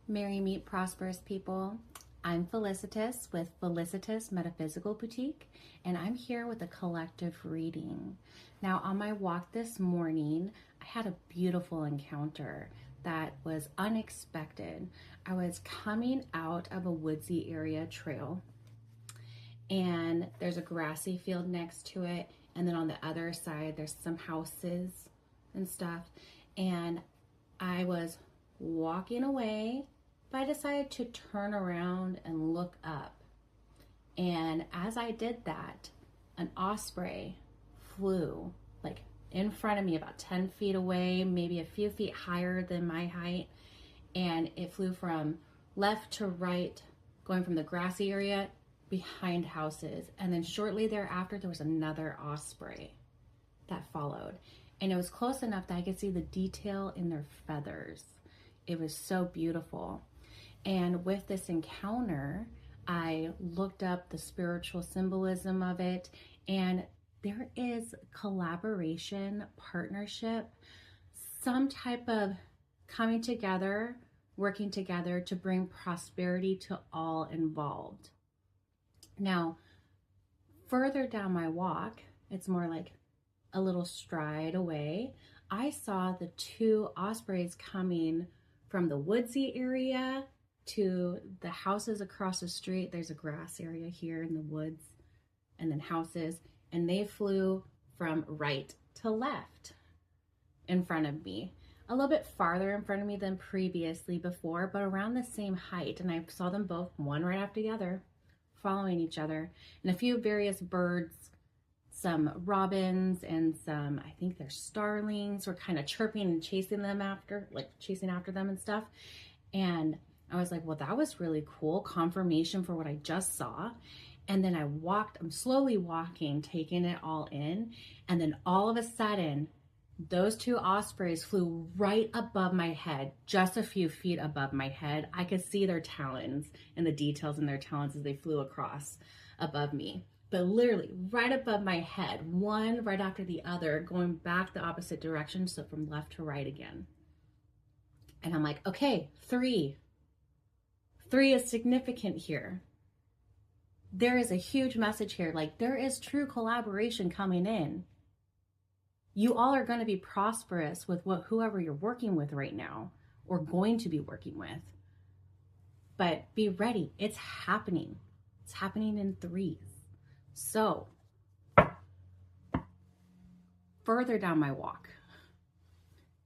Merry Meet Prosperous people. I'm Felicitas with Felicitas Metaphysical Boutique, and I'm here with a collective reading. Now, on my walk this morning, I had a beautiful encounter that was unexpected. I was coming out of a woodsy area trail, and there's a grassy field next to it, and then on the other side, there's some houses and stuff, and I was walking away, but I decided to turn around and look up. And as I did that, an osprey flew like in front of me, about 10 feet away, maybe a few feet higher than my height. And it flew from left to right, going from the grassy area behind houses. And then shortly thereafter, there was another osprey that followed. And it was close enough that I could see the detail in their feathers. It was so beautiful. And with this encounter, I looked up the spiritual symbolism of it, and there is collaboration, partnership, some type of coming together, working together to bring prosperity to all involved. Now, further down my walk, it's more like a little stride away, I saw the two ospreys coming from the woodsy area to the houses across the street. There's a grass area here in the woods, and then houses, and they flew from right to left in front of me, a little bit farther in front of me than previously before, but around the same height. And I saw them both, one right after the other, following each other, and a few various birds, some robins and some, I think they're starlings, were kind of chirping and chasing them after, like chasing after them and stuff. And I was like, well, that was really cool. Confirmation for what I just saw. And then I'm slowly walking, taking it all in. And then all of a sudden, those two ospreys flew right above my head, just a few feet above my head. I could see their talons and the details in their talons as they flew across above me. But literally right above my head, one right after the other, going back the opposite direction, so from left to right again. And I'm like, okay, three is significant here. There is a huge message here. Like, there is true collaboration coming in. You all are going to be prosperous with whoever you're working with right now, or going to be working with. But be ready. It's happening. It's happening in threes. So, further down my walk,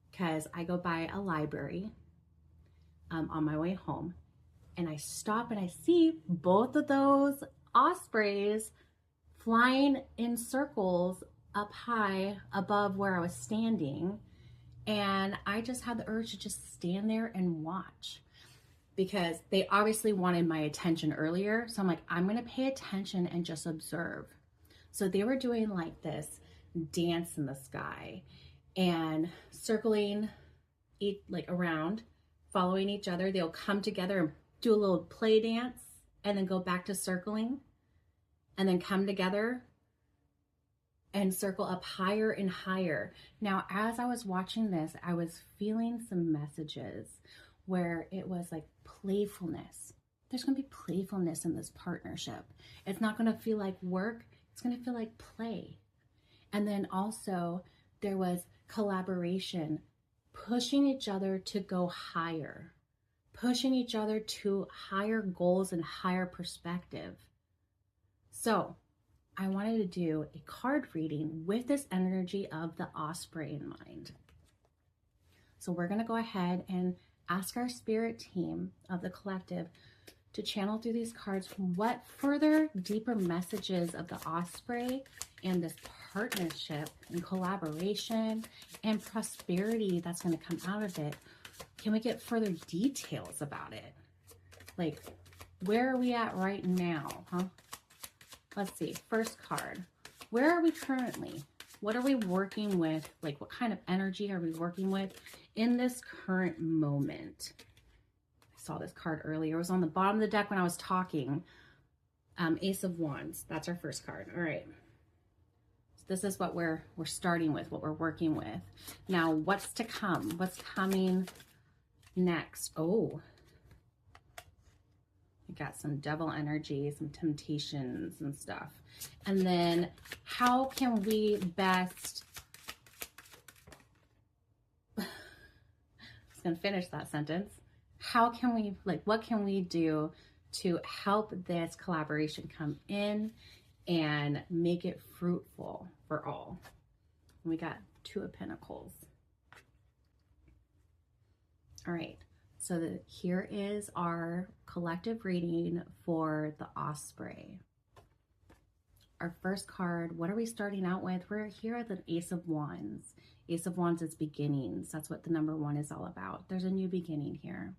because I go by a library on my way home, and I stop and I see both of those ospreys flying in circles up high above where I was standing. And I just had the urge to just stand there and watch, because they obviously wanted my attention earlier. So I'm like, I'm going to pay attention and just observe. So they were doing like this dance in the sky and circling like around, following each other. They'll come together and do a little play dance and then go back to circling and then come together and circle up higher and higher. Now, as I was watching this, I was feeling some messages where it was like playfulness. There's going to be playfulness in this partnership. It's not going to feel like work. It's going to feel like play. And then also there was collaboration, pushing each other to go higher, pushing each other to higher goals and higher perspective. So I wanted to do a card reading with this energy of the osprey in mind. So we're going to go ahead and ask our spirit team of the collective to channel through these cards what further deeper messages of the osprey and this partnership and collaboration and prosperity that's going to come out of it. Can we get further details about it? Like, where are we at right now, huh? Let's see, first card. Where are we currently? What are we working with? Like, what kind of energy are we working with in this current moment? I saw this card earlier. It was on the bottom of the deck when I was talking. Ace of Wands. That's our first card. All right. So this is what we're starting with, what we're working with. Now, what's to come? What's coming next? Oh, You got some devil energy, some temptations and stuff. And then how can we best, I was going to finish that sentence. How can we, like, what can we do to help this collaboration come in and make it fruitful for all? We got Two of Pentacles. All right, so here is our collective reading for the Osprey. Our first card, what are we starting out with? We're here at the Ace of Wands. Ace of Wands is beginnings. That's what the number 1 is all about. There's a new beginning here.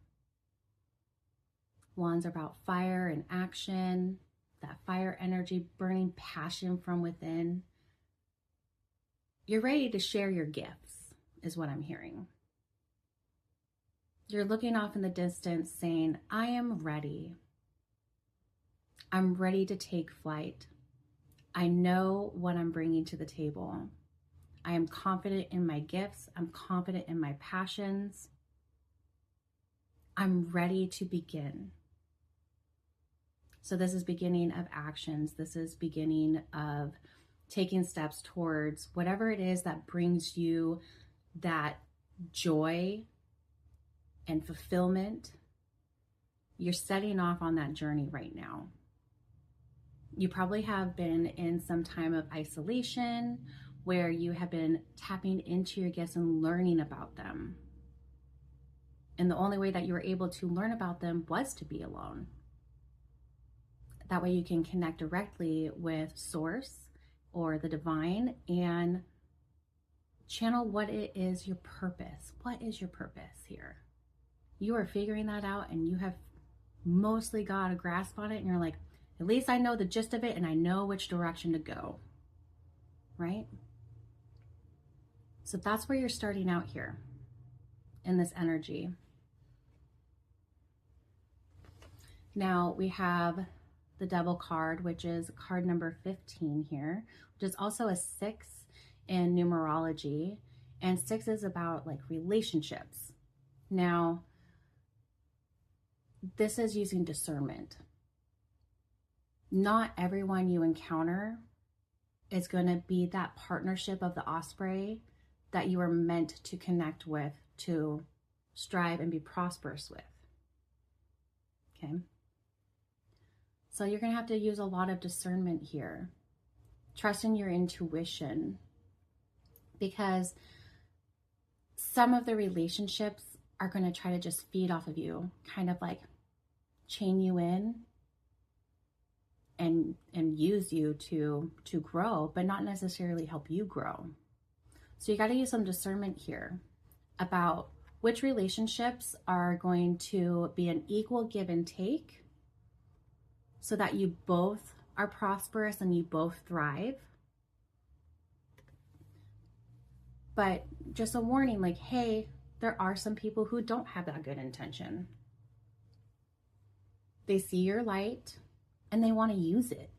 Wands are about fire and action, that fire energy, burning passion from within. You're ready to share your gifts, is what I'm hearing. You're looking off in the distance saying, I am ready. I'm ready to take flight. I know what I'm bringing to the table. I am confident in my gifts. I'm confident in my passions. I'm ready to begin. So this is beginning of actions. This is beginning of taking steps towards whatever it is that brings you that joy and fulfillment. You're setting off on that journey right now. You probably have been in some time of isolation where you have been tapping into your gifts and learning about them. And the only way that you were able to learn about them was to be alone. That way you can connect directly with Source or the divine and channel what it is your purpose. What is your purpose here? You are figuring that out and you have mostly got a grasp on it and you're like, at least I know the gist of it and I know which direction to go, right? So that's where you're starting out here in this energy. Now we have the Devil card, which is card number 15 here, which is also a 6 in numerology. And 6 is about like relationships. Now, this is using discernment. Not everyone you encounter is going to be that partnership of the Osprey that you are meant to connect with, to strive and be prosperous with. Okay. So you're going to have to use a lot of discernment here. Trust in your intuition, because some of the relationships are going to try to just feed off of you, kind of like chain you in and use you to grow, but not necessarily help you grow. So you got to use some discernment here about which relationships are going to be an equal give and take so that you both are prosperous and you both thrive. But just a warning, like, hey, there are some people who don't have that good intention. They see your light and they want to use it.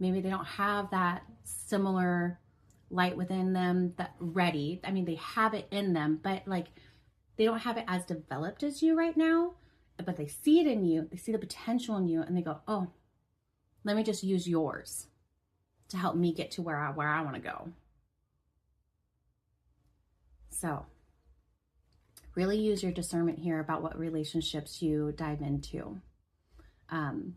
Maybe they don't have that similar light within them that ready. I mean, they have it in them, but like they don't have it as developed as you right now, but they see it in you. They see the potential in you and they go, oh, let me just use yours to help me get to where I want to go. So really use your discernment here about what relationships you dive into.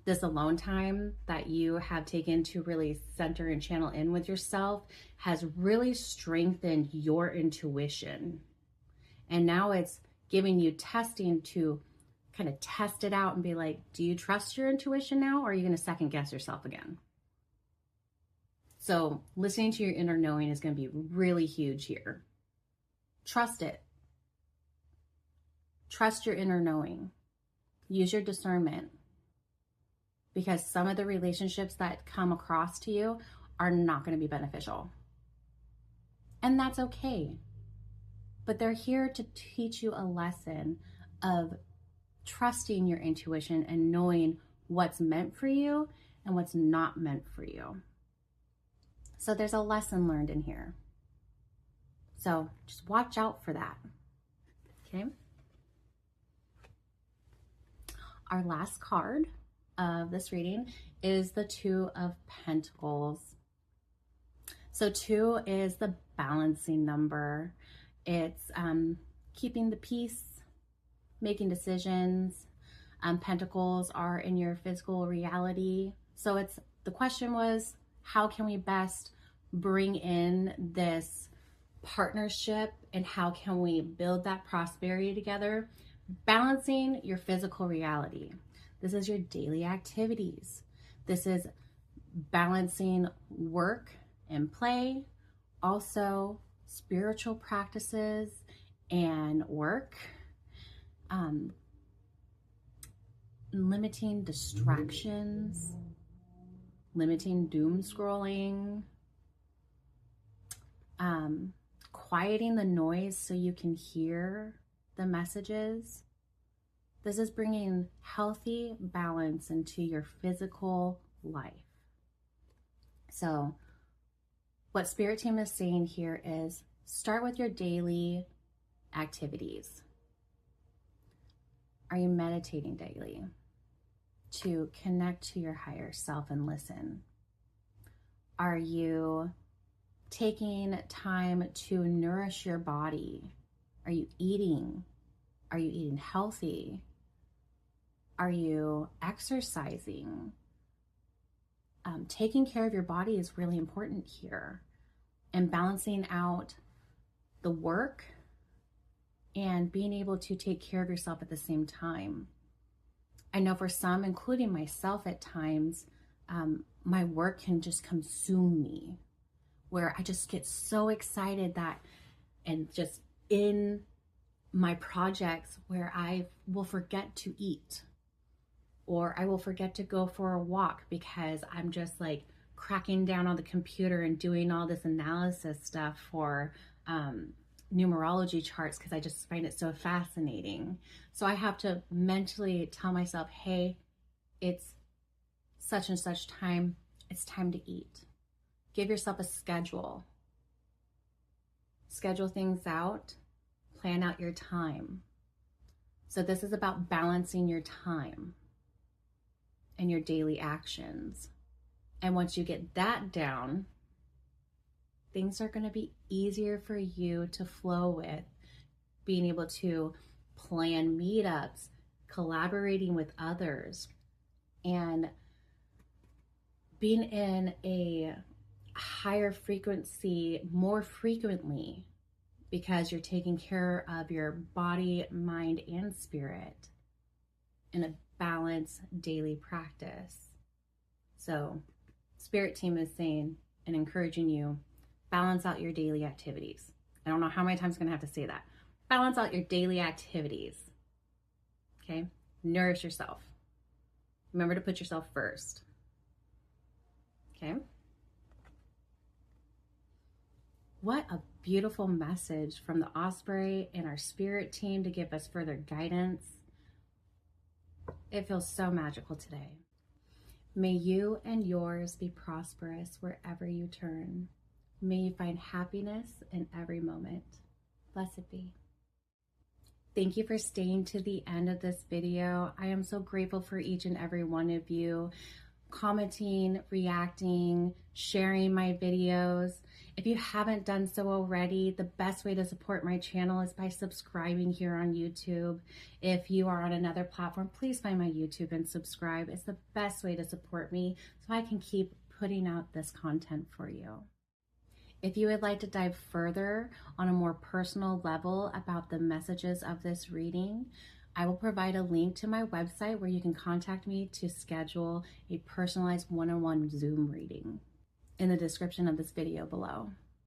This alone time that you have taken to really center and channel in with yourself has really strengthened your intuition. And now it's giving you testing to kind of test it out and be like, do you trust your intuition now, or are you going to second guess yourself again? So listening to your inner knowing is going to be really huge here. Trust it. Trust your inner knowing. Use your discernment. Because some of the relationships that come across to you are not going to be beneficial. And that's okay. But they're here to teach you a lesson of trusting your intuition and knowing what's meant for you and what's not meant for you. So there's a lesson learned in here. So just watch out for that. Okay. Our last card of this reading is the Two of Pentacles. So 2 is the balancing number. It's keeping the peace, making decisions. Pentacles are in your physical reality. So the question was, how can we best bring in this partnership and how can we build that prosperity together? Balancing your physical reality. This is your daily activities. This is balancing work and play, also spiritual practices and work, limiting distractions, limiting doom scrolling, quieting the noise so you can hear the messages. This is bringing healthy balance into your physical life. So what Spirit Team is saying here is start with your daily activities. Are you meditating daily to connect to your higher self and listen? Are you taking time to nourish your body? Are you eating? Are you eating healthy? Are you exercising? Taking care of your body is really important here, and balancing out the work and being able to take care of yourself at the same time. I know for some, including myself at times, my work can just consume me, where I just get so excited and just in my projects where I will forget to eat, or I will forget to go for a walk because I'm just like cracking down on the computer and doing all this analysis stuff for numerology charts because I just find it so fascinating. So I have to mentally tell myself, hey, it's such and such time. It's time to eat. Give yourself a schedule. Schedule things out. Plan out your time. So this is about balancing your time and your daily actions. And once you get that down, things are going to be easier for you to flow with, being able to plan meetups, collaborating with others, and being in a higher frequency more frequently because you're taking care of your body, mind, and spirit in a balanced daily practice. So Spirit Team is saying and encouraging you, balance out your daily activities. I don't know how many times I'm going to have to say that. Balance out your daily activities. Okay? Nourish yourself. Remember to put yourself first. Okay? What a beautiful message from the Osprey and our Spirit Team to give us further guidance. It feels so magical today. May you and yours be prosperous wherever you turn. May you find happiness in every moment. Blessed be. Thank you for staying to the end of this video. I am so grateful for each and every one of you commenting, reacting, sharing my videos. If you haven't done so already, the best way to support my channel is by subscribing here on YouTube. If you are on another platform, please find my YouTube and subscribe. It's the best way to support me so I can keep putting out this content for you. If you would like to dive further on a more personal level about the messages of this reading, I will provide a link to my website where you can contact me to schedule a personalized one-on-one Zoom reading in the description of this video below.